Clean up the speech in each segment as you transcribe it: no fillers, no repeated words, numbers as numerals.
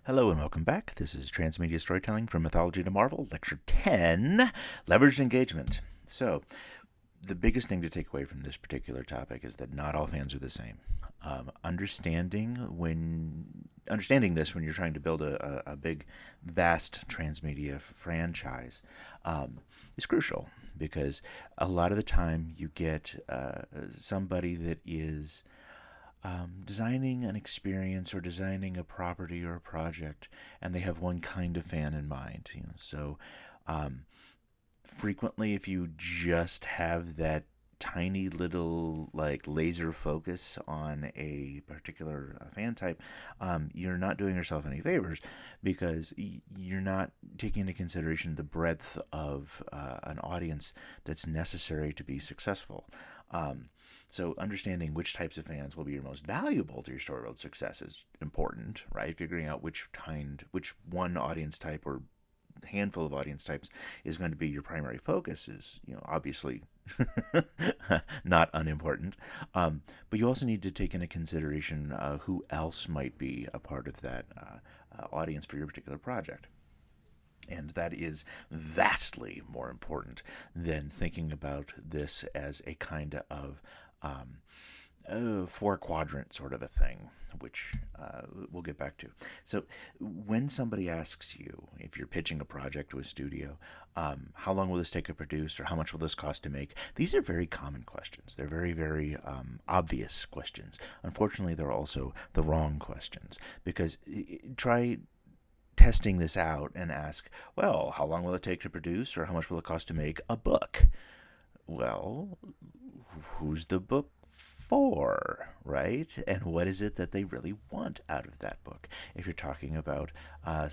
Hello and welcome back. This is Transmedia Storytelling from Mythology to Marvel, Lecture 10, Leveraged Engagement. So, the biggest thing to take away from this particular topic is that not all fans are the same. Understanding this when you're trying to build a big, vast transmedia franchise is crucial because a lot of the time you get somebody that is designing an experience or designing a property or a project, and they have one kind of fan in mind. So um, frequently, if you just have that tiny little like laser focus on a particular fan type, you're not doing yourself any favors because you're not taking into consideration the breadth of an audience that's necessary to be successful. So understanding which types of fans will be your most valuable to your story world success is important, right? Figuring out which one audience type or handful of audience types is going to be your primary focus is, obviously not unimportant. But you also need to take into consideration who else might be a part of that audience for your particular project. And that is vastly more important than thinking about this as a kind of four quadrant sort of a thing, which we'll get back to. So, when somebody asks you, if you're pitching a project to a studio, how long will this take to produce, or how much will this cost to make? These are very common questions. They're very, very obvious questions. Unfortunately, they're also the wrong questions because try testing this out and ask, well, how long will it take to produce, or how much will it cost to make a book? Well, who's the book for, right? And what is it that they really want out of that book? If you're talking about a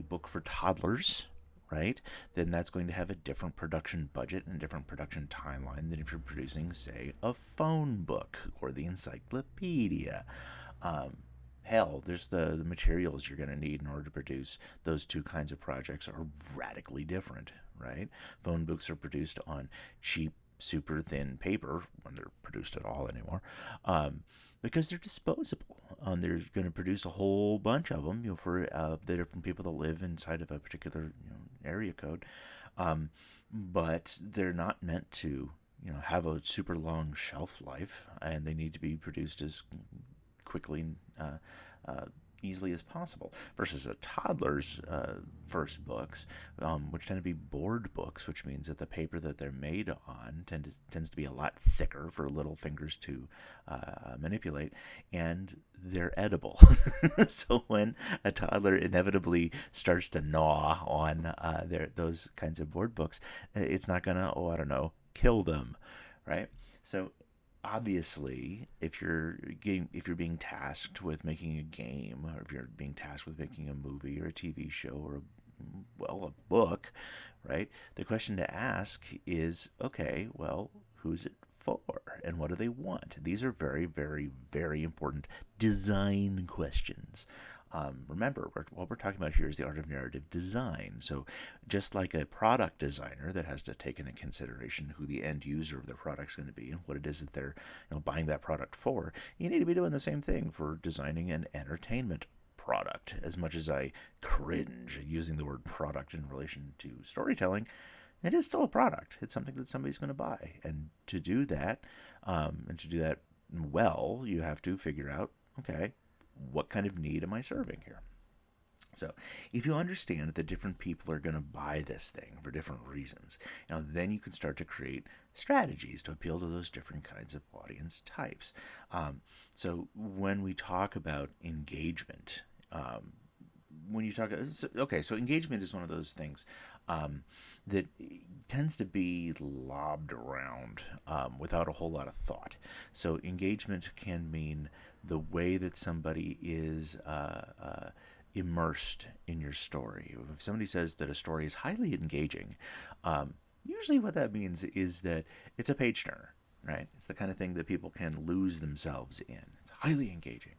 book for toddlers, right, then that's going to have a different production budget and a different production timeline than if you're producing, say, a phone book or the encyclopedia. Um, Hell, there's the materials you're going to need in order to produce those two kinds of projects are radically different, right? Phone books are produced on cheap, super thin paper when they're produced at all anymore, because they're disposable. They're going to produce a whole bunch of them, for the different people that live inside of a particular area code, but they're not meant to have a super long shelf life, and they need to be produced as quickly uh, easily as possible, versus a toddler's first books, which tend to be board books, which means that the paper that they're made on tends to be a lot thicker for little fingers to manipulate, and they're edible. So when a toddler inevitably starts to gnaw on those kinds of board books, it's not gonna, I don't know, kill them, right? So obviously, if you're being tasked with making a game, or if you're being tasked with making a movie or a TV show or a book, right? The question to ask is, okay, well, who's it for and what do they want? These are very, very, very important design questions. Remember, what we're talking about here is the art of narrative design. So, just like a product designer that has to take into consideration who the end user of their product is going to be and what it is that they're buying that product for, you need to be doing the same thing for designing an entertainment product. As much as I cringe at using the word product in relation to storytelling, it is still a product. It's something that somebody's going to buy, and to do that well, you have to figure out, okay, what kind of need am I serving here? So, if you understand that different people are going to buy this thing for different reasons, then you can start to create strategies to appeal to those different kinds of audience types. So, when we talk about engagement, when you talk, okay, so engagement is one of those things that tends to be lobbed around without a whole lot of thought. So, engagement can mean the way that somebody is immersed in your story. If somebody says that a story is highly engaging, usually what that means is that it's a page turner, right? It's the kind of thing that people can lose themselves in. It's highly engaging.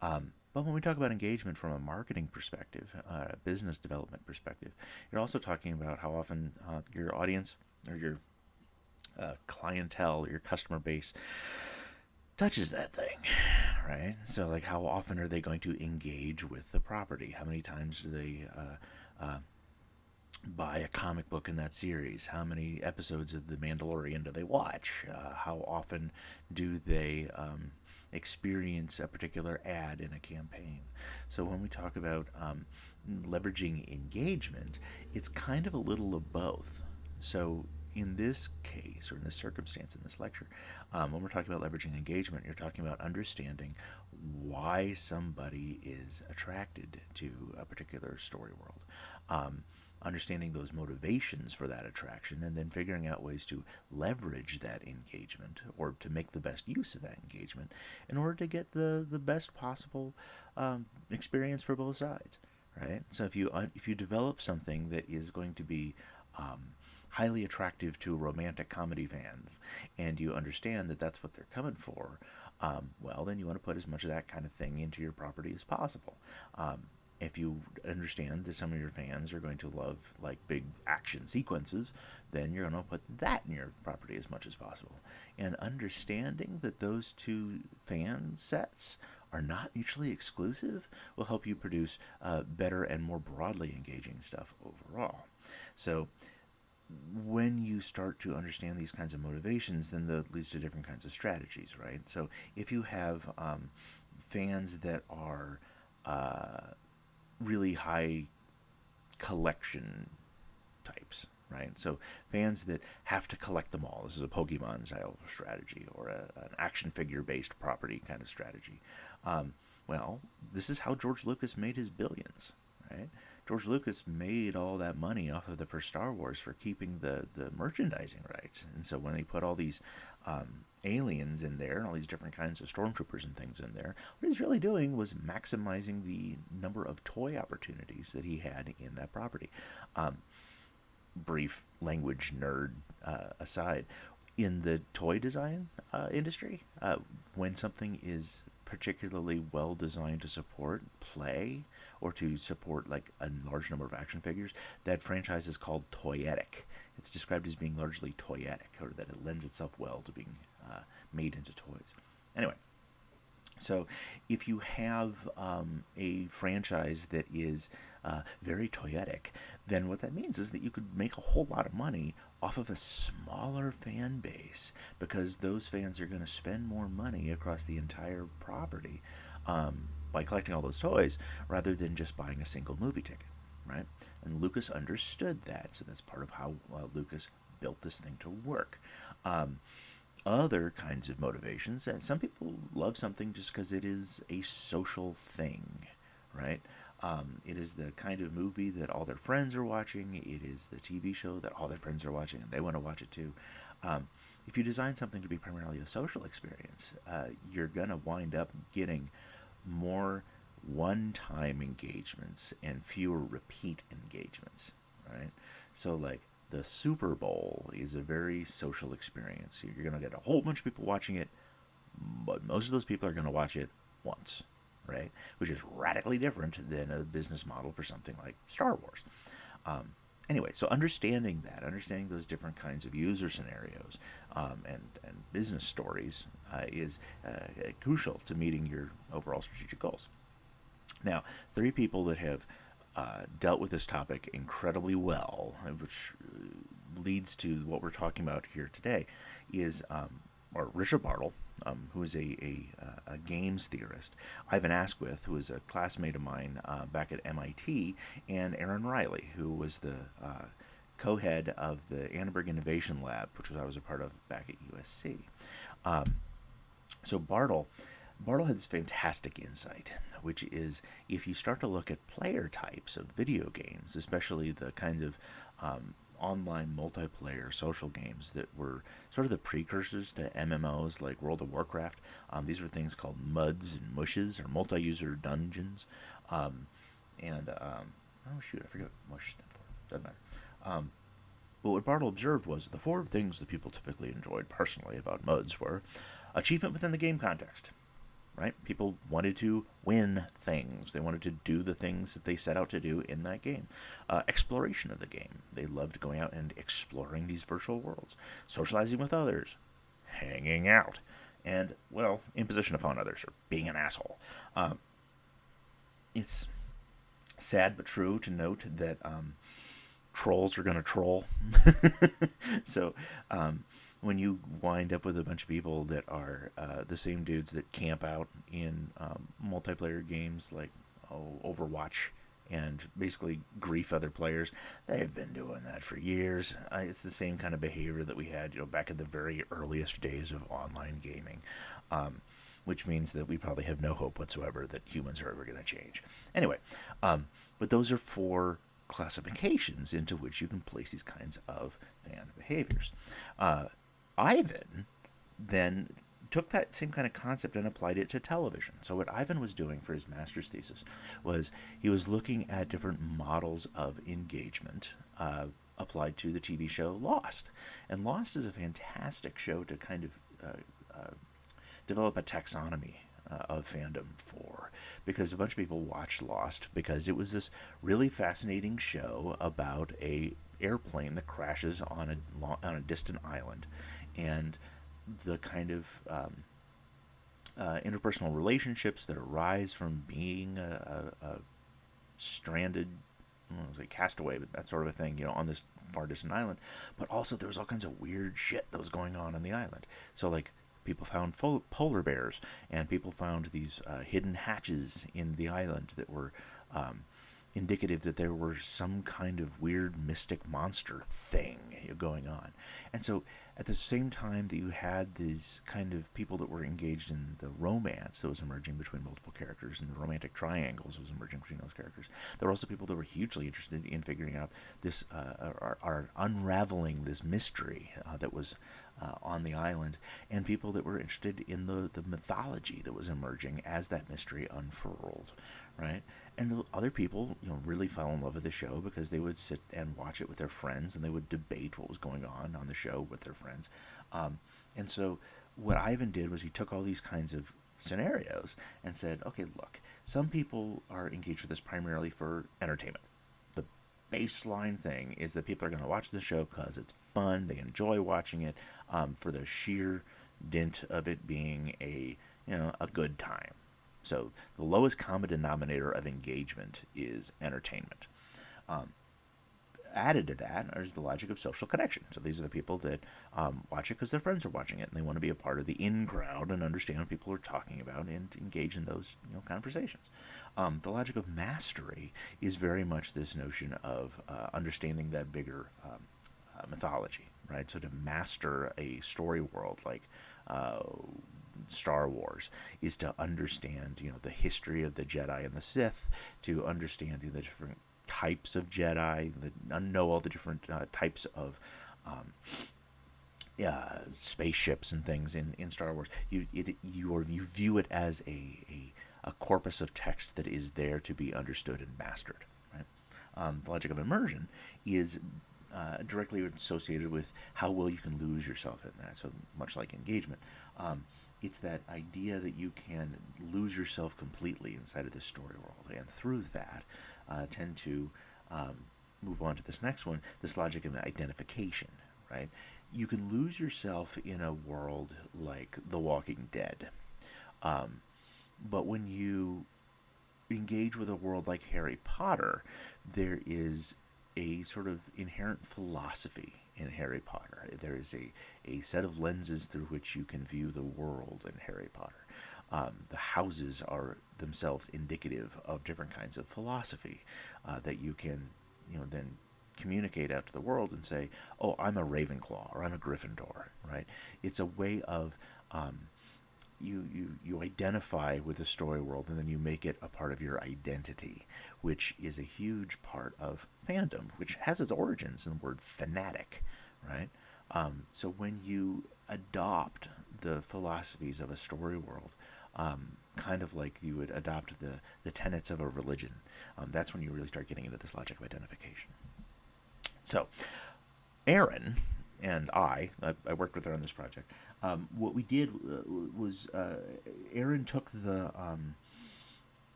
But when we talk about engagement from a marketing perspective, a business development perspective, you're also talking about how often your audience or your clientele, your customer base, touches that thing, right? So, like, how often are they going to engage with the property? How many times do they buy a comic book in that series? How many episodes of The Mandalorian do they watch? How often do they experience a particular ad in a campaign? So when we talk about leveraging engagement, it's kind of a little of both. So in this case, or in this circumstance, in this lecture, when we're talking about leveraging engagement, you're talking about understanding why somebody is attracted to a particular story world. Understanding those motivations for that attraction, and then figuring out ways to leverage that engagement or to make the best use of that engagement in order to get the best possible experience for both sides, right? So if you develop something that is going to be highly attractive to romantic comedy fans, and you understand that that's what they're coming for, well, then you want to put as much of that kind of thing into your property as possible. If you understand that some of your fans are going to love like big action sequences, then you're going to put that in your property as much as possible. And understanding that those two fan sets are not mutually exclusive will help you produce better and more broadly engaging stuff overall. So when you start to understand these kinds of motivations, then that leads to different kinds of strategies, right? So if you have fans that are really high collection types, right? So fans that have to collect them all. This is a Pokemon style strategy or an action figure based property kind of strategy. Well, this is how George Lucas made his billions, right? George Lucas made all that money off of the first Star Wars for keeping the merchandising rights. And so when they put all these aliens in there and all these different kinds of stormtroopers and things in there, what he's really doing was maximizing the number of toy opportunities that he had in that property. Brief language nerd aside, in the toy design industry, when something is particularly well designed to support play or to support like a large number of action figures, that franchise is called toyetic. It's described as being largely toyetic, or that it lends itself well to being made into toys. Anyway, so if you have a franchise that is very toyetic, then what that means is that you could make a whole lot of money off of a smaller fan base, because those fans are going to spend more money across the entire property by collecting all those toys rather than just buying a single movie ticket, right? And Lucas understood that, so that's part of how Lucas built this thing to work. Other kinds of motivations. Some people love something just because it is a social thing, right? It is the kind of movie that all their friends are watching. It is the TV show that all their friends are watching, and they want to watch it too. If you design something to be primarily a social experience, you're going to wind up getting more one-time engagements and fewer repeat engagements, right? So, like, the Super Bowl is a very social experience. You're going to get a whole bunch of people watching it, but most of those people are going to watch it once, right? Which is radically different than a business model for something like Star Wars. Anyway, so understanding that, understanding those different kinds of user scenarios and business stories is crucial to meeting your overall strategic goals. Now, three people that have dealt with this topic incredibly well, which leads to what we're talking about here today, is or Richard Bartle, who is a games theorist, Ivan Asquith, who was a classmate of mine back at MIT, and Aaron Riley, who was the co-head of the Annenberg Innovation Lab, which I was a part of back at USC. So Bartle had this fantastic insight, which is if you start to look at player types of video games, especially the kind of online multiplayer social games that were sort of the precursors to MMOs like World of Warcraft. These were things called MUDs and mushes, or multi-user dungeons. Oh shoot, I forget what mush stands for. Doesn't matter. But what Bartle observed was the four things that people typically enjoyed personally about MUDs were achievement within the game context, right? People wanted to win things. They wanted to do the things that they set out to do in that game. Exploration of the game. They loved going out and exploring these virtual worlds. Socializing with others. Hanging out. and, well, imposition upon others or being an asshole. Um, it's sad but true to note that trolls are going to troll. So um, when you wind up with a bunch of people that are the same dudes that camp out in multiplayer games like Overwatch and basically grief other players, they've been doing that for years. It's the same kind of behavior that we had, back in the very earliest days of online gaming. Um, which means that we probably have no hope whatsoever that humans are ever going to change. Anyway, but those are four classifications into which you can place these kinds of fan behaviors. Uh, Ivan then took that same kind of concept and applied it to television. So what Ivan was doing for his master's thesis was he was looking at different models of engagement applied to the TV show Lost. And Lost is a fantastic show to kind of develop a taxonomy of fandom for, because a bunch of people watched Lost because it was this really fascinating show about a airplane that crashes on a distant island, and the kind of interpersonal relationships that arise from being a stranded, I was like castaway, but that sort of a thing, on this far distant island. But also there was all kinds of weird shit that was going on the island. So like people found polar bears, and people found these hidden hatches in the island that were indicative that there were some kind of weird mystic monster thing going on. And so at the same time that you had these kind of people that were engaged in the romance that was emerging between multiple characters and the romantic triangles that was emerging between those characters, there were also people that were hugely interested in figuring out this, are unraveling this mystery that was on the island, and people that were interested in the mythology that was emerging as that mystery unfurled, right? And the other people, really fell in love with the show because they would sit and watch it with their friends, and they would debate what was going on the show with their friends. And so what Ivan did was he took all these kinds of scenarios and said, okay, look, some people are engaged with this primarily for entertainment. The baseline thing is that people are going to watch the show because it's fun, they enjoy watching it, for the sheer dint of it being a good time. So the lowest common denominator of engagement is entertainment. Um, Added to that is the logic of social connection. So these are the people that watch it because their friends are watching it, and they want to be a part of the in crowd and understand what people are talking about and engage in those conversations. The logic of mastery is very much this notion of understanding that bigger mythology, right? So to master a story world like Star Wars is to understand, the history of the Jedi and the Sith, to understand the different types of Jedi, know all the different types of spaceships and things in Star Wars. You view it as a corpus of text that is there to be understood and mastered. Right? The logic of immersion is directly associated with how well you can lose yourself in that. So much like engagement, it's that idea that you can lose yourself completely inside of this story world, and through that tend to move on to this next one, this logic of identification, right? You can lose yourself in a world like The Walking Dead, but when you engage with a world like Harry Potter, there is a sort of inherent philosophy in Harry Potter. There is a set of lenses through which you can view the world in Harry Potter. The houses are themselves indicative of different kinds of philosophy that you can, then communicate out to the world and say, "Oh, I'm a Ravenclaw," or "I'm a Gryffindor." Right? It's a way of you identify with the story world, and then you make it a part of your identity, which is a huge part of fandom, which has its origins in the word fanatic, right? So when you adopt the philosophies of a story world, kind of like you would adopt the tenets of a religion, that's when you really start getting into this logic of identification. So Erin and I worked with her on this project. What we did was Erin took the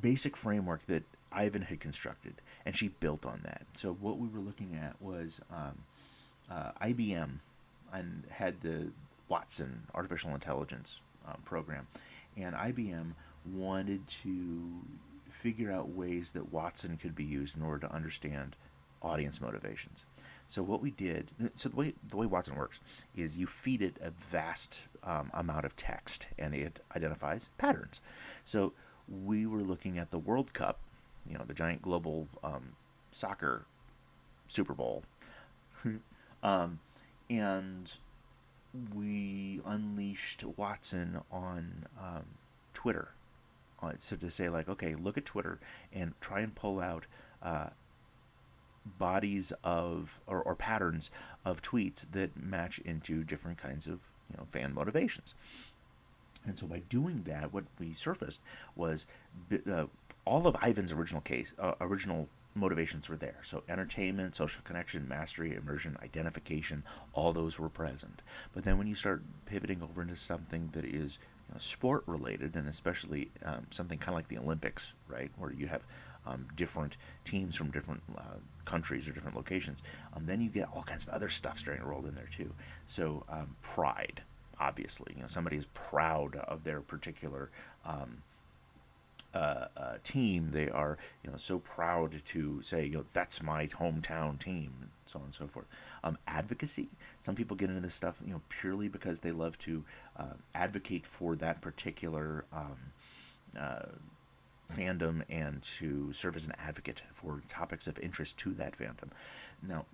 basic framework that Ivan had constructed, and she built on that. So what we were looking at was IBM, and had Watson artificial intelligence program, and IBM wanted to figure out ways that Watson could be used in order to understand audience motivations. So what we did, so the way Watson works is you feed it a vast amount of text, and it identifies patterns. So we were looking at the World Cup, the giant global soccer Super Bowl, um, and we unleashed Watson on Twitter. So to say like, okay, look at Twitter and try and pull out bodies of or patterns of tweets that match into different kinds of fan motivations. And so by doing that, what we surfaced was all of Ivan's original motivations were there. So entertainment, social connection, mastery, immersion, identification, all those were present. But then when you start pivoting over into something that is sport related, and especially something kind of like the Olympics, right, where you have different teams from different countries or different locations, then you get all kinds of other stuff starting to roll in there too. So pride, obviously, somebody is proud of their particular team. They are so proud to say that's my hometown team, and so on and so forth. Advocacy. Some people get into this stuff purely because they love to advocate for that particular fandom and to serve as an advocate for topics of interest to that fandom. Now,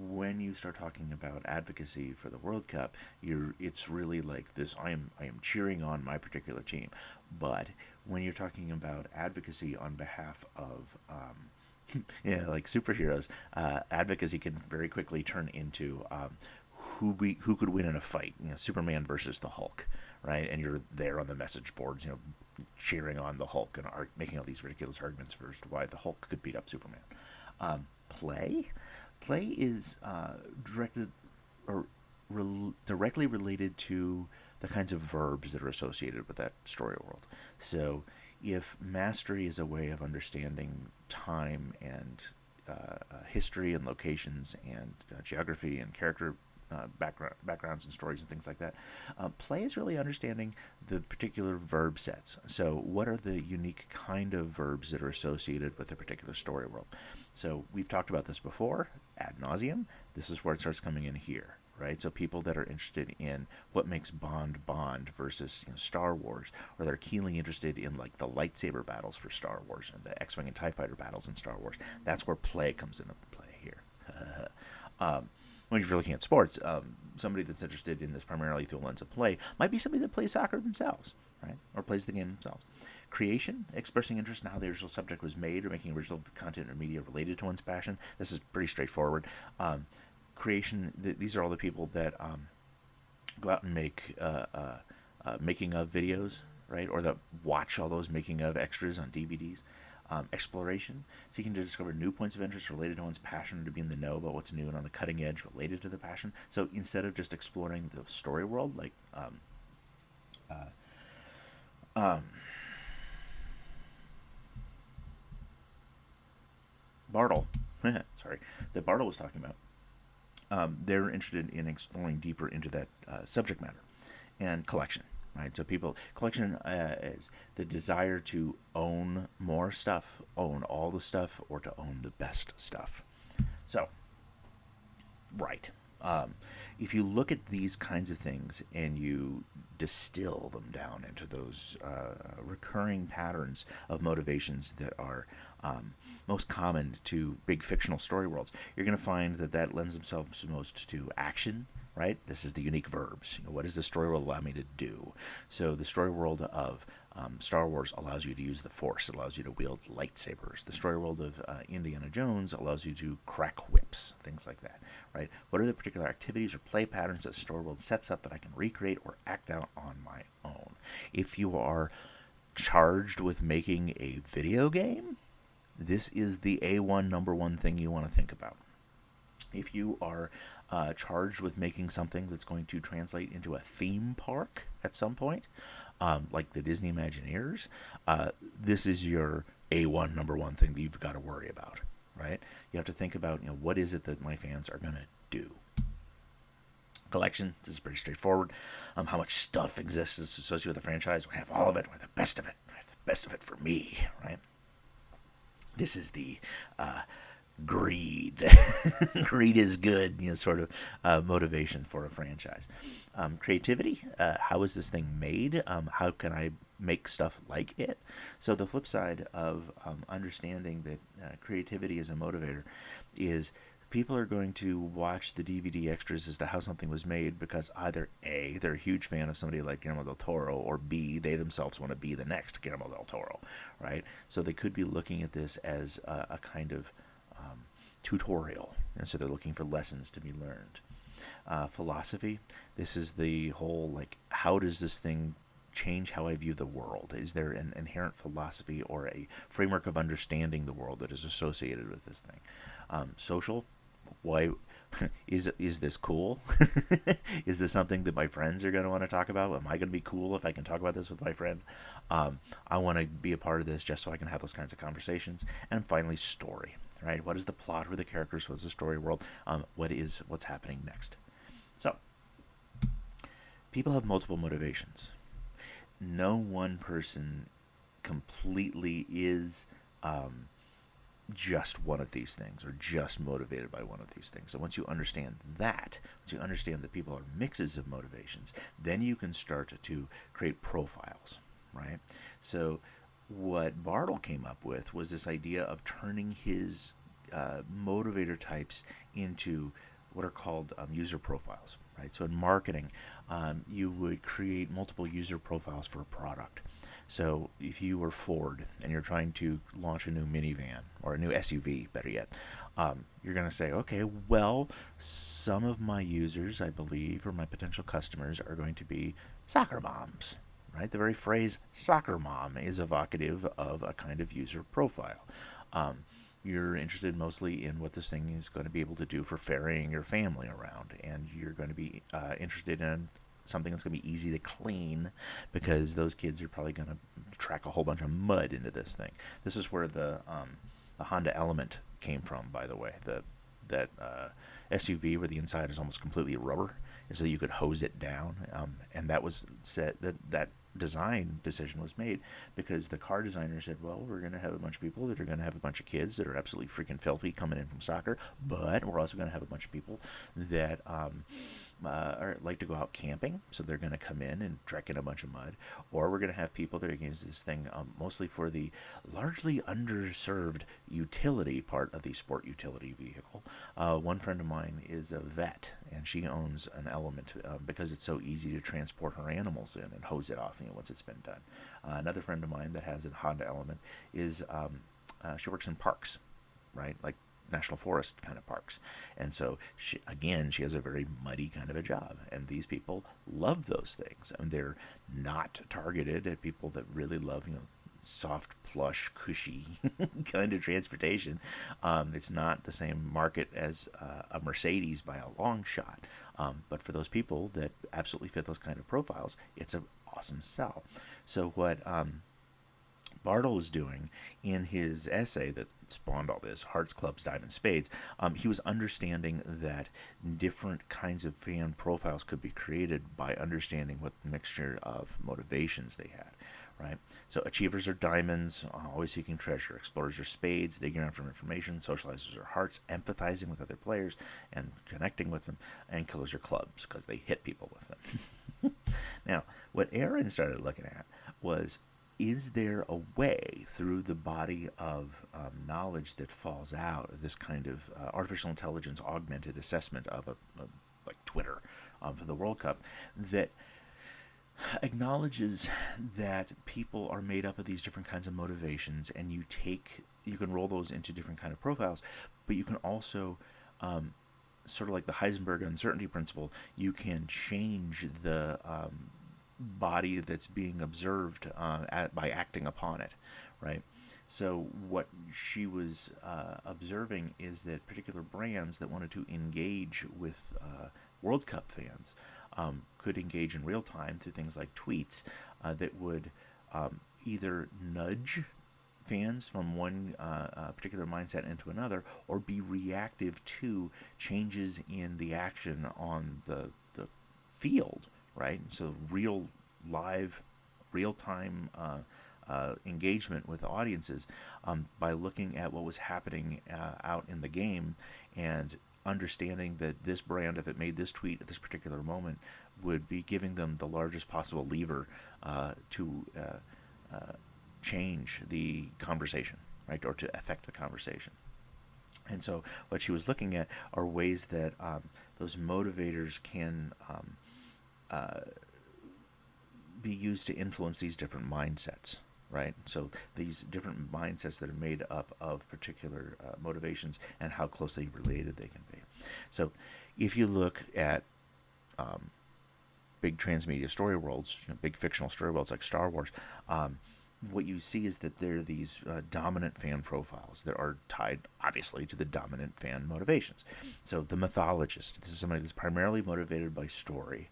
when you start talking about advocacy for the World Cup, it's really like this: I am cheering on my particular team. But when you're talking about advocacy on behalf of like superheroes, advocacy can very quickly turn into who could win in a fight. Superman versus the Hulk, right? And you're there on the message boards, cheering on the Hulk and making all these ridiculous arguments as to why the Hulk could beat up Superman. Play is directed or directly related to the kinds of verbs that are associated with that story world. So if mastery is a way of understanding time and history and locations and geography and character backgrounds and stories and things like that. Play is really understanding the particular verb sets. So what are the unique kind of verbs that are associated with a particular story world? So we've talked about this before ad nauseum. This is where it starts coming in here. Right, so people that are interested in what makes Bond versus Star Wars, or they're keenly interested in like the lightsaber battles for Star Wars and the X-wing and TIE fighter battles in Star Wars. That's where play comes into play here. When you're looking at sports, somebody that's interested in this primarily through a lens of play might be somebody that plays soccer themselves, right, or plays the game themselves. Creation, expressing interest in how the original subject was made, or making original content or media related to one's passion. This is pretty straightforward. Creation, these are all the people that go out and make making of videos, right, or that watch all those making of extras on DVDs. Exploration, seeking to discover new points of interest related to one's passion, or to be in the know about what's new and on the cutting edge related to the passion. So instead of just exploring the story world, like Bartle, sorry, that Bartle was talking about, they're interested in exploring deeper into that subject matter. And collection, right? So collection is the desire to own more stuff, own all the stuff, or to own the best stuff. So, right. If you look at these kinds of things and you distill them down into those recurring patterns of motivations that are most common to big fictional story worlds, you're going to find that lends themselves most to action, right? This is the unique verbs. What does the story world allow me to do? So the story world of Star Wars allows you to use the Force. It allows you to wield lightsabers. The story world of Indiana Jones allows you to crack whips, things like that, right? What are the particular activities or play patterns that the story world sets up that I can recreate or act out on my own? If you are charged with making a video game, this is the A1 number one thing you want to think about. If you are charged with making something that's going to translate into a theme park at some point, like the Disney Imagineers, this is your A1 number one thing that you've got to worry about, right? You have to think about, what is it that my fans are going to do? collection. This is pretty straightforward. How much stuff exists associated with the franchise? We have all of it. We have the best of it. We have the best of it for me, right? This is the greed. Greed is good, sort of motivation for a franchise. Creativity. How is this thing made? How can I make stuff like it? So the flip side of understanding that creativity is a motivator is people are going to watch the DVD extras as to how something was made because either A, they're a huge fan of somebody like Guillermo del Toro, or B, they themselves want to be the next Guillermo del Toro, right? So they could be looking at this as a kind of tutorial, and so they're looking for lessons to be learned. Philosophy. This is the whole, like, how does this thing change how I view the world? Is there an inherent philosophy or a framework of understanding the world that is associated with this thing? Social. Why is this cool? Is this something that my friends are going to want to talk about? Am I going to be cool if I can talk about this with my friends? I want to be a part of this just so I can have those kinds of conversations. And finally, story. Right? What is the plot? Who are the characters? What's the story world? What's happening next? So, people have multiple motivations. No one person completely is just one of these things or just motivated by one of these things. So once you understand that, once you understand that people are mixes of motivations, then you can start to create profiles, right? So what Bartle came up with was this idea of turning his motivator types into what are called user profiles, right? So in marketing, you would create multiple user profiles for a product. So if you were Ford and you're trying to launch a new minivan or a new SUV, better yet, you're going to say, okay, well, some of my users, I believe, or my potential customers are going to be soccer moms, right? The very phrase soccer mom is evocative of a kind of user profile. You're interested mostly in what this thing is going to be able to do for ferrying your family around, and you're going to be interested in something that's going to be easy to clean because those kids are probably going to track a whole bunch of mud into this thing. This is where the Honda Element came from, by the way. That SUV where the inside is almost completely rubber, and so you could hose it down. And that was said that design decision was made because the car designer said, well, we're going to have a bunch of people that are going to have a bunch of kids that are absolutely freaking filthy coming in from soccer, but we're also going to have a bunch of people that like to go out camping, so they're going to come in and trek in a bunch of mud, or we're going to have people that are going to use this thing mostly for the largely underserved utility part of the sport utility vehicle. One friend of mine is a vet, and she owns an Element because it's so easy to transport her animals in and hose it off once it's been done. Another friend of mine that has a Honda Element is she works in parks, right? Like national forest kind of parks. And so she has a very muddy kind of a job, and these people love those things. I mean, they're not targeted at people that really love soft, plush, cushy kind of transportation. It's not the same market as a Mercedes by a long shot, but for those people that absolutely fit those kind of profiles, it's an awesome sell. So what Bartle was doing in his essay that spawned all this, Hearts, Clubs, Diamonds, Spades, he was understanding that different kinds of fan profiles could be created by understanding what mixture of motivations they had, right? So achievers are diamonds, always seeking treasure. Explorers are spades, digging around for information. Socializers are hearts, empathizing with other players and connecting with them. And killers are clubs because they hit people with them. Now, what Aaron started looking at was, is there a way through the body of knowledge that falls out of this kind of artificial intelligence augmented assessment of like Twitter for the World Cup that acknowledges that people are made up of these different kinds of motivations, and you can roll those into different kind of profiles, but you can also sort of like the Heisenberg uncertainty principle, you can change the body that's being observed by acting upon it, right? So what she was observing is that particular brands that wanted to engage with World Cup fans could engage in real time through things like tweets that would either nudge fans from one particular mindset into another, or be reactive to changes in the action on the field, right? So real live, real time engagement with audiences by looking at what was happening out in the game and understanding that this brand, if it made this tweet at this particular moment, would be giving them the largest possible lever to change the conversation, right, or to affect the conversation. And so, what she was looking at are ways that those motivators can be used to influence these different mindsets, right? So these different mindsets that are made up of particular motivations and how closely related they can be. So if you look at big transmedia story worlds, big fictional story worlds like Star Wars, what you see is that there are these dominant fan profiles that are tied, obviously, to the dominant fan motivations. So the mythologist, this is somebody that's primarily motivated by story,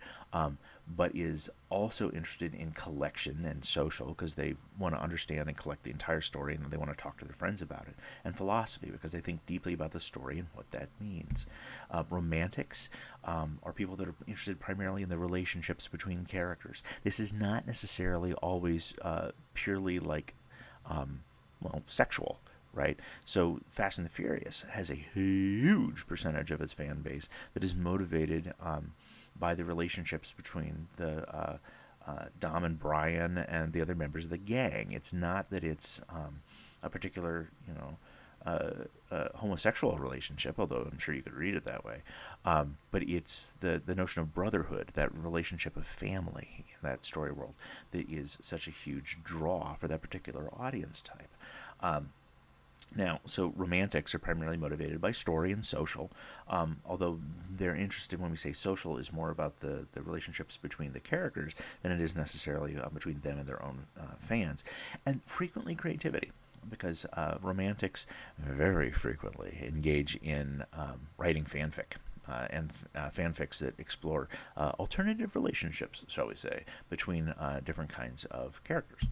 but is also interested in collection and social because they want to understand and collect the entire story, and then they want to talk to their friends about it. And philosophy, because they think deeply about the story and what that means. Romantics are people that are interested primarily in the relationships between characters. This is not necessarily always purely like, sexual, right? So Fast and the Furious has a huge percentage of its fan base that is motivated by the relationships between the Dom and Brian and the other members of the gang. It's not that it's a particular, homosexual relationship, although I'm sure you could read it that way. But it's the notion of brotherhood, that relationship of family in that story world, that is such a huge draw for that particular audience type. Now, so romantics are primarily motivated by story and social, although they're interested, when we say social, is more about the relationships between the characters than it is necessarily between them and their own fans. And frequently creativity, because romantics very frequently engage in writing fanfic. And fanfics that explore alternative relationships, shall we say, between different kinds of characters.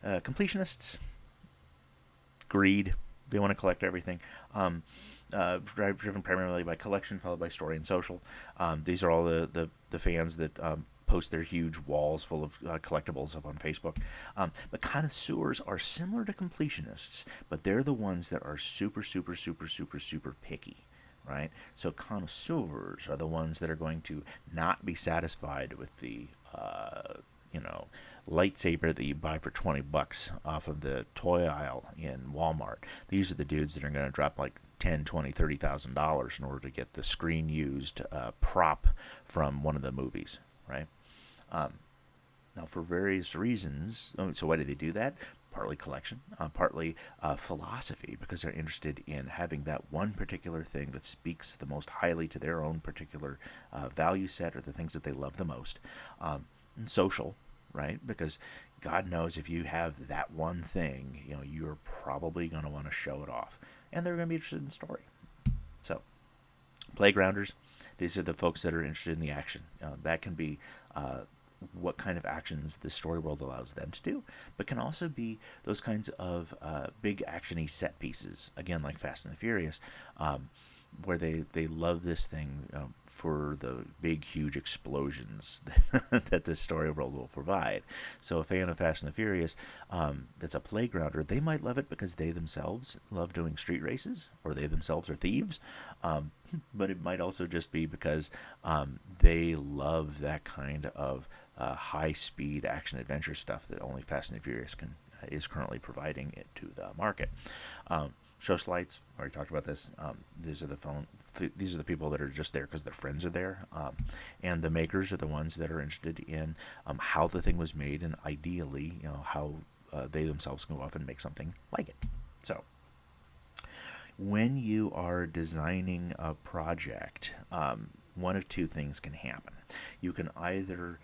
Completionists, greed, they want to collect everything. Driven primarily by collection, followed by story and social. These are all the fans that post their huge walls full of collectibles up on Facebook. But connoisseurs are similar to completionists, but they're the ones that are super, super, super, super, super picky. Right? So connoisseurs are the ones that are going to not be satisfied with the, lightsaber that you buy for $20 off of the toy aisle in Walmart. These are the dudes that are going to drop like $10, $20, $30,000 in order to get the screen used prop from one of the movies, right? Now, for various reasons, so why do they do that? Partly collection, partly philosophy, because they're interested in having that one particular thing that speaks the most highly to their own particular value set or the things that they love the most. And social, right? Because God knows if you have that one thing, you're probably going to want to show it off. And they're going to be interested in story. So, playgrounders, these are the folks that are interested in the action. That can be what kind of actions the story world allows them to do, but can also be those kinds of big actiony set pieces, again, like Fast and the Furious, where they love this thing for the big, huge explosions that this story world will provide. So a fan of Fast and the Furious that's a playgrounder, they might love it because they themselves love doing street races, or they themselves are thieves, but it might also just be because they love that kind of high-speed action-adventure stuff that only Fast and the Furious is currently providing it to the market. Socialites, already talked about this. These are the people that are just there because their friends are there, and the makers are the ones that are interested in how the thing was made, and ideally, how they themselves can go off and make something like it. So, when you are designing a project, one of two things can happen. You can either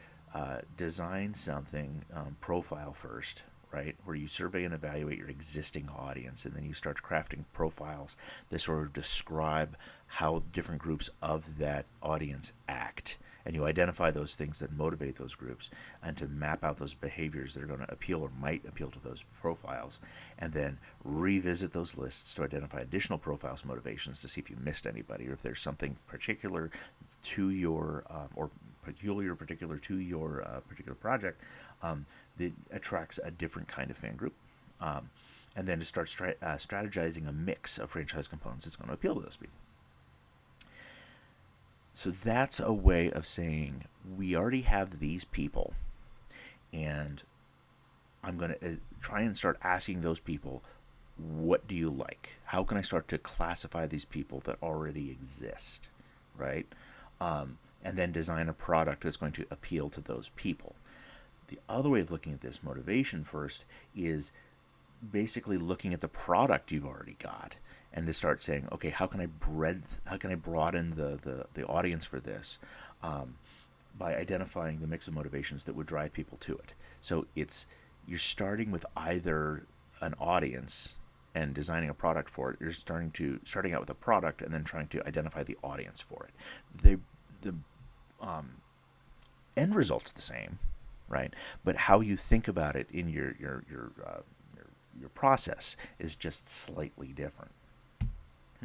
design something profile first, right, where you survey and evaluate your existing audience, and then you start crafting profiles that sort of describe how different groups of that audience act, and you identify those things that motivate those groups, and to map out those behaviors that are going to appeal or might appeal to those profiles, and then revisit those lists to identify additional profiles, motivations, to see if you missed anybody, or if there's something particular to your or particular to your particular project, that attracts a different kind of fan group. Um, and then to start strategizing a mix of franchise components that's going to appeal to those people. So that's a way of saying we already have these people, and I'm going to try and start asking those people, what do you like? How can I start to classify these people that already exist, right? And then design a product that's going to appeal to those people. The other way of looking at this motivation first is basically looking at the product you've already got and to start saying, okay, how can I broaden the audience for this, by identifying the mix of motivations that would drive people to it. So you're starting with either an audience and designing a product for it. You're starting out with a product and then trying to identify the audience for it. The end result's the same, right? But how you think about it in your process is just slightly different.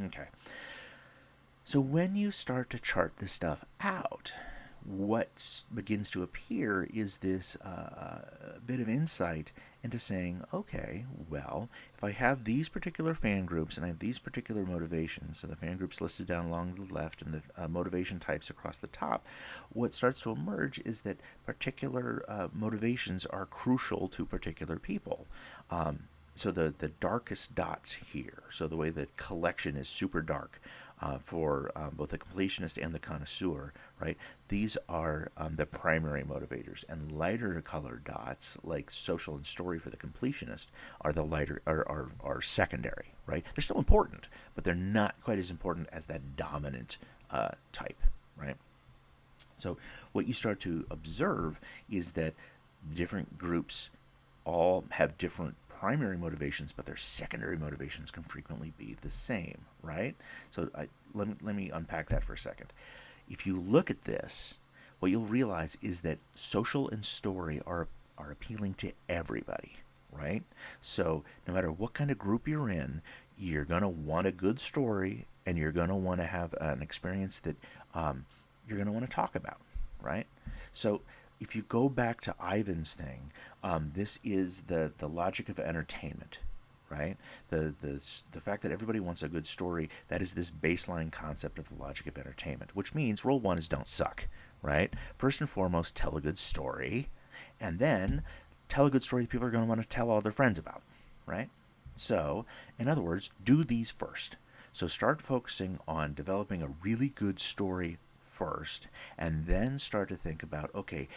Okay. So when you start to chart this stuff out, what begins to appear is this bit of insight into saying, okay, well, if I have these particular fan groups and I have these particular motivations, so the fan groups listed down along the left and the motivation types across the top, what starts to emerge is that particular motivations are crucial to particular people. So the darkest dots here, so the way that collection is super dark, for both the completionist and the connoisseur, right? These are the primary motivators, and lighter colored dots, like social and story for the completionist, are the lighter are secondary, right? They're still important, but they're not quite as important as that dominant type, right? So what you start to observe is that different groups all have different primary motivations, but their secondary motivations can frequently be the same, right? So let me unpack that for a second. If you look at this, what you'll realize is that social and story are appealing to everybody, right? So no matter what kind of group you're in, you're going to want a good story, and you're going to want to have an experience that you're going to want to talk about, right? So if you go back to Ivan's thing, this is the logic of entertainment, right? The fact that everybody wants a good story, that is this baseline concept of the logic of entertainment, which means rule one is don't suck, right? First and foremost, tell a good story, and then tell a good story that people are going to want to tell all their friends about, right? So, in other words, do these first. So start focusing on developing a really good story first, and then start to think about, okay,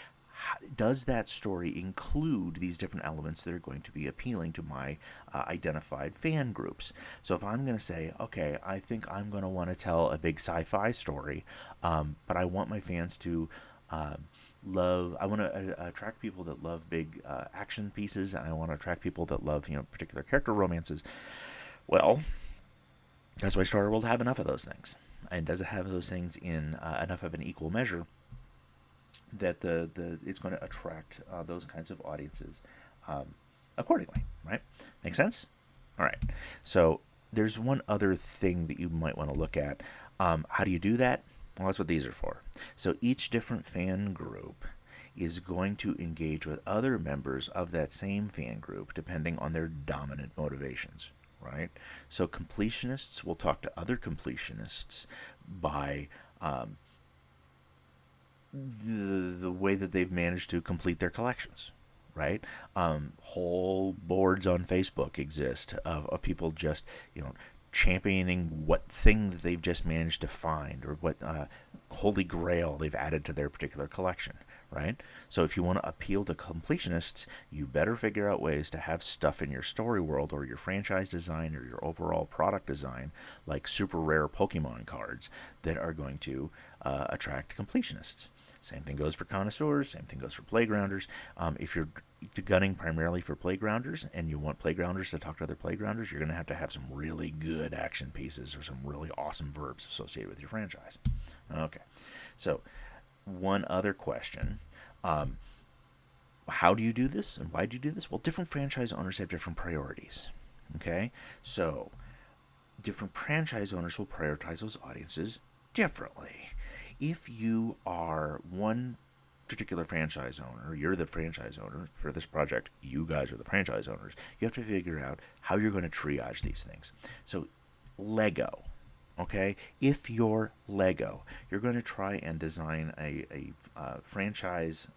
does that story include these different elements that are going to be appealing to my identified fan groups? So if I'm going to say, okay, I think I'm going to want to tell a big sci-fi story, but I want my fans to I want to attract people that love big action pieces, and I want to attract people that love, particular character romances. Well, does my story world have enough of those things? And does it have those things in enough of an equal measure that it's going to attract those kinds of audiences accordingly, right? Make sense? All right. So there's one other thing that you might want to look at. How do you do that? Well, that's what these are for. So each different fan group is going to engage with other members of that same fan group depending on their dominant motivations, right? So completionists will talk to other completionists by the way that they've managed to complete their collections, right? Whole boards on Facebook exist of people just, championing what thing that they've just managed to find, or what holy grail they've added to their particular collection, right? So if you want to appeal to completionists, you better figure out ways to have stuff in your story world or your franchise design or your overall product design, like super rare Pokemon cards, that are going to attract completionists. Same thing goes for connoisseurs, same thing goes for playgrounders. If you're gunning primarily for playgrounders and you want playgrounders to talk to other playgrounders, you're going to have some really good action pieces or some really awesome verbs associated with your franchise. Okay, so one other question. How do you do this, and why do you do this? Well, different franchise owners have different priorities. Okay, so different franchise owners will prioritize those audiences differently. If you are one particular franchise owner, you're the franchise owner for this project, you guys are the franchise owners, you have to figure out how you're going to triage these things. So, Lego, okay? If you're Lego, you're going to try and design a franchise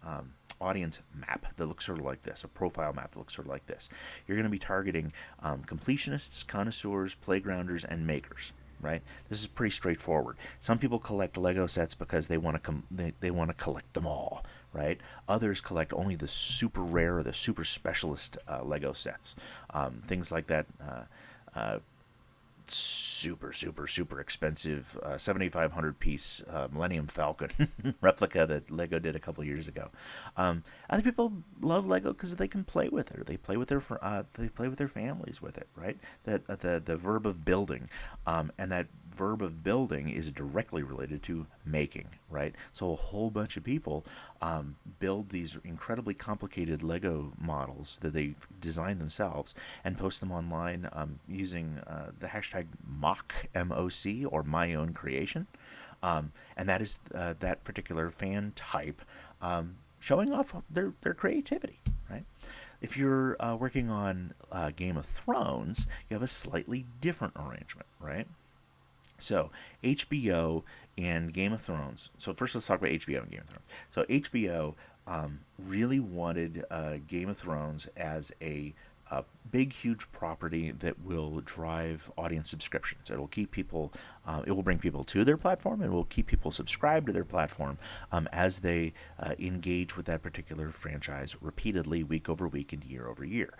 audience map that looks sort of like this, a profile map that looks sort of like this. You're going to be targeting completionists, connoisseurs, playgrounders, and makers. Right. This is pretty straightforward. Some people collect Lego sets because they want to they want to collect them all. Right. Others collect only the super rare or the super specialist Lego sets. Things like that. Super expensive 7,500 piece Millennium Falcon replica that Lego did a couple years ago. Other people love Lego because they can play with it. They play with their families with it, right? That the verb of building, and that verb of building is directly related to making, right? So a whole bunch of people build these incredibly complicated Lego models that they design themselves and post them online using the hashtag mock, M-O-C, or my own creation. And that is that particular fan type showing off their creativity, right? If you're working on Game of Thrones, you have a slightly different arrangement, right? So HBO and Game of Thrones. So first, let's talk about HBO and Game of Thrones. So HBO really wanted Game of Thrones as a big, huge property that will drive audience subscriptions. It will keep people. It will bring people to their platform, and it will keep people subscribed to their platform as they engage with that particular franchise repeatedly, week over week and year over year.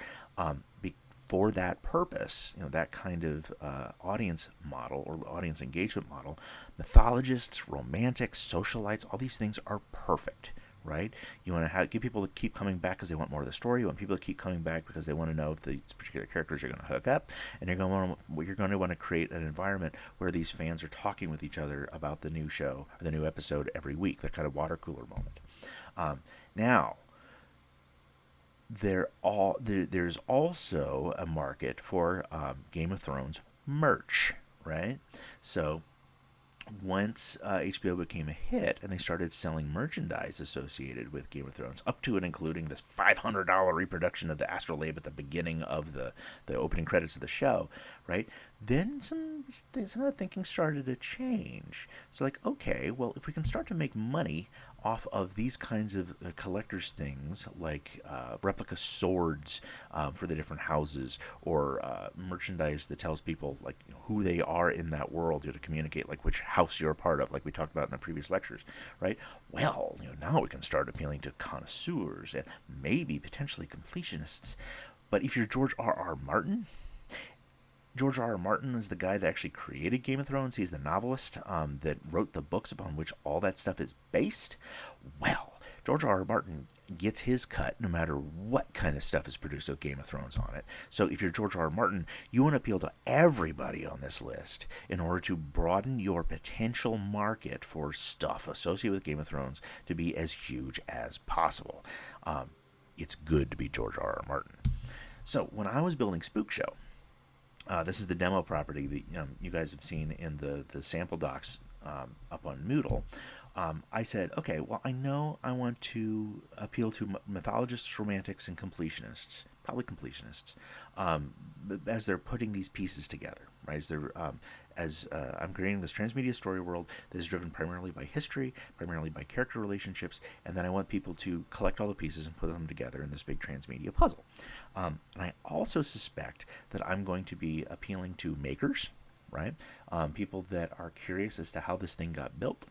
For that purpose, that kind of audience model or audience engagement model, mythologists, romantics, socialites, all these things are perfect, right? You want to get people to keep coming back because they want more of the story. You want people to keep coming back because they want to know if these particular characters are going to hook up, and you're going to want to create an environment where these fans are talking with each other about the new show or the new episode every week. That kind of water cooler moment. Now, there's also a market for Game of Thrones merch, right? So once HBO became a hit and they started selling merchandise associated with Game of Thrones, up to and including this $500 reproduction of the astrolabe at the beginning of the opening credits of the show, right? Then some of the thinking started to change. So like, okay, well, if we can start to make money off of these kinds of collector's things, like replica swords for the different houses, or merchandise that tells people like who they are in that world, to communicate like which house you're a part of, like we talked about in the previous lectures, right? Well, now we can start appealing to connoisseurs and maybe potentially completionists. But if you're George R.R. Martin, George R. R. Martin is the guy that actually created Game of Thrones. He's the novelist that wrote the books upon which all that stuff is based. Well, George R. R. Martin gets his cut no matter what kind of stuff is produced with Game of Thrones on it. So if you're George R. R. Martin, you want to appeal to everybody on this list in order to broaden your potential market for stuff associated with Game of Thrones to be as huge as possible. It's good to be George R. R. Martin. So when I was building Spook Show, this is the demo property that you guys have seen in the sample docs up on Moodle. I said, okay, well, I know I want to appeal to mythologists, romantics, and completionists, probably completionists, as they're putting these pieces together, right? As I'm creating this transmedia story world that is driven primarily by history, primarily by character relationships, and then I want people to collect all the pieces and put them together in this big transmedia puzzle. And I also suspect that I'm going to be appealing to makers, right? People that are curious as to how this thing got built.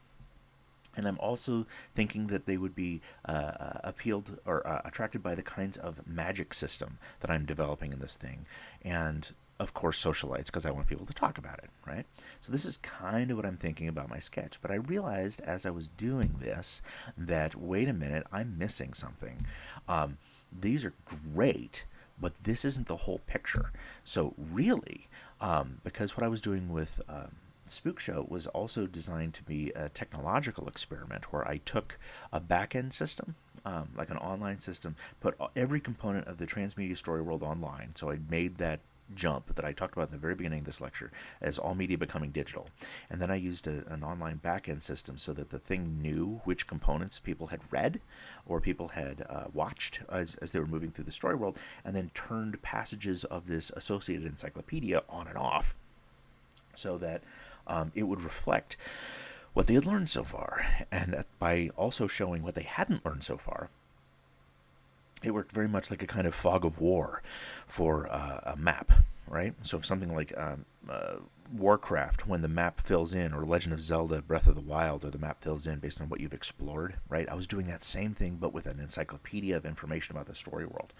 And I'm also thinking that they would be appealed or attracted by the kinds of magic system that I'm developing in this thing. And of course, socialites, because I want people to talk about it, right? So this is kind of what I'm thinking about my sketch. But I realized as I was doing this that, wait a minute, I'm missing something. These are great, but this isn't the whole picture. So really, because what I was doing with Spook Show was also designed to be a technological experiment where I took a back-end system, like an online system, put every component of the transmedia story world online. So I made that jump that I talked about in the very beginning of this lecture as all media becoming digital. And then I used an online back-end system so that the thing knew which components people had read or people had watched as they were moving through the story world, and then turned passages of this associated encyclopedia on and off so that it would reflect what they had learned so far. And by also showing what they hadn't learned so far, it worked very much like a kind of fog of war for a map, right? So if something like Warcraft, when the map fills in, or Legend of Zelda Breath of the Wild, or the map fills in based on what you've explored, right? I was doing that same thing, but with an encyclopedia of information about the story world.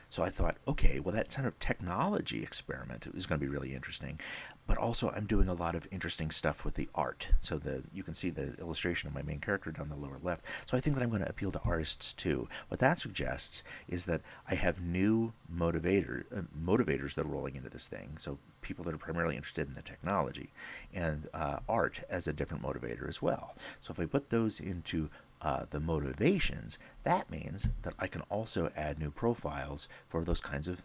So I thought, okay, well, that kind of technology experiment is going to be really interesting. But also, I'm doing a lot of interesting stuff with the art. So you can see the illustration of my main character down the lower left. So I think that I'm going to appeal to artists too. What that suggests is that I have new motivators that are rolling into this thing. So people that are primarily interested in the technology, and art as a different motivator as well. So if I put those into the motivations, that means that I can also add new profiles for those kinds of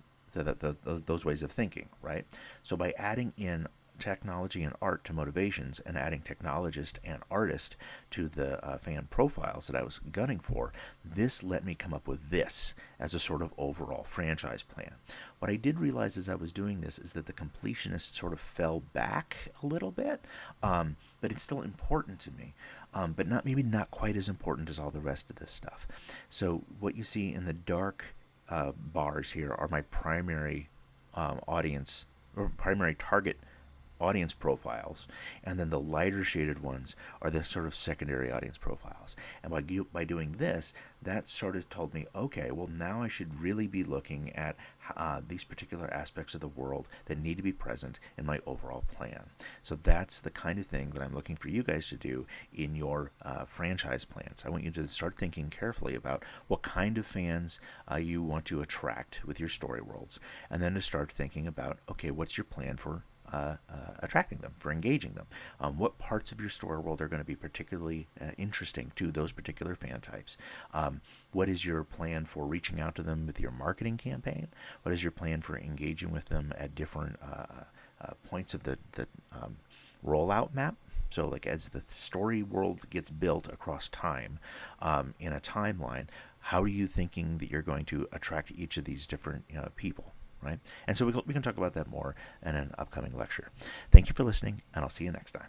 those ways of thinking, right? So by adding in technology and art to motivations, and adding technologist and artist to the fan profiles that I was gunning for, this let me come up with this as a sort of overall franchise plan. What I did realize as I was doing this is that the completionist sort of fell back a little bit, but it's still important to me, but maybe not quite as important as all the rest of this stuff. So what you see in the dark bars here are my primary audience, or primary target audience profiles, and then the lighter shaded ones are the sort of secondary audience profiles. And by doing this, that sort of told me, okay, well, now I should really be looking at these particular aspects of the world that need to be present in my overall plan. So that's the kind of thing that I'm looking for you guys to do in your franchise plans. I want you to start thinking carefully about what kind of fans you want to attract with your story worlds, and then to start thinking about, okay, what's your plan for attracting them, for engaging them? What parts of your story world are going to be particularly interesting to those particular fan types? What is your plan for reaching out to them with your marketing campaign? What is your plan for engaging with them at different points of the rollout map? So like as the story world gets built across time in a timeline, how are you thinking that you're going to attract each of these different people? Right? And so we can talk about that more in an upcoming lecture. Thank you for listening, and I'll see you next time.